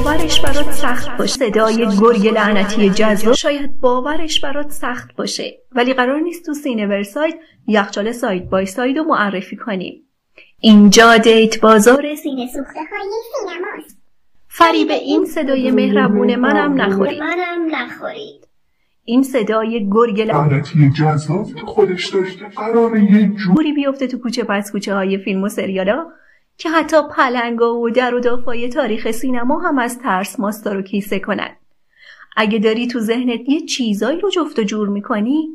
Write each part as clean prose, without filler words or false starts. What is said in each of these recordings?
باورش برات سخت باشه. صدای گرگ لعنتی جذاب شاید باورش برات سخت باشه، ولی قرار نیست تو سینه‌ورساید یخچال ساید بای ساید رو معرفی کنیم. اینجا دیت بازار سینه سوخته های سینماست. فریب این صدای مهربون منم نخورید. این صدای گرگ لعنتی جذاب خودش داره که قراره یه جوری بیفته تو کوچه پس کوچه های فیلم و سریالا که حتی پلنگا و در و دافای تاریخ سینما هم از ترس ماستا رو کیسه کنن. اگه داری تو ذهنت یه چیزایی رو جفت و جور میکنی،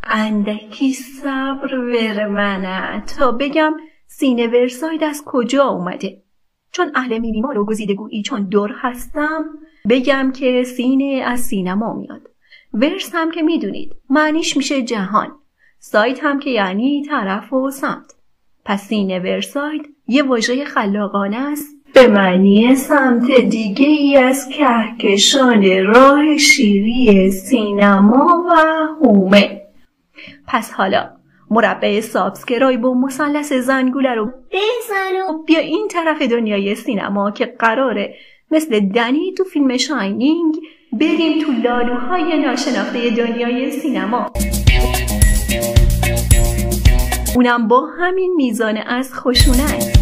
اندکی صبر ورمنه تا بگم سینه‌ورساید از کجا اومده. چون اهل مینیمال و گزیدگویی چون دور هستم، بگم که سینه از سینما میاد. ورس هم که میدونید معنیش میشه جهان، سایت هم که یعنی طرف و سمت. پس سینه‌ورساید یه واژه خلاقانه است به معنی سمت دیگه ای از کهکشان راه شیری سینما و هومه. پس حالا مربع سابسکرایب و مثلث زنگوله رو بزن و بیا این طرف دنیای سینما که قراره مثل دنی تو فیلم شاینینگ بریم تو لالوهای ناشناخته دنیای سینما، اونم با همین میزان از خشونت.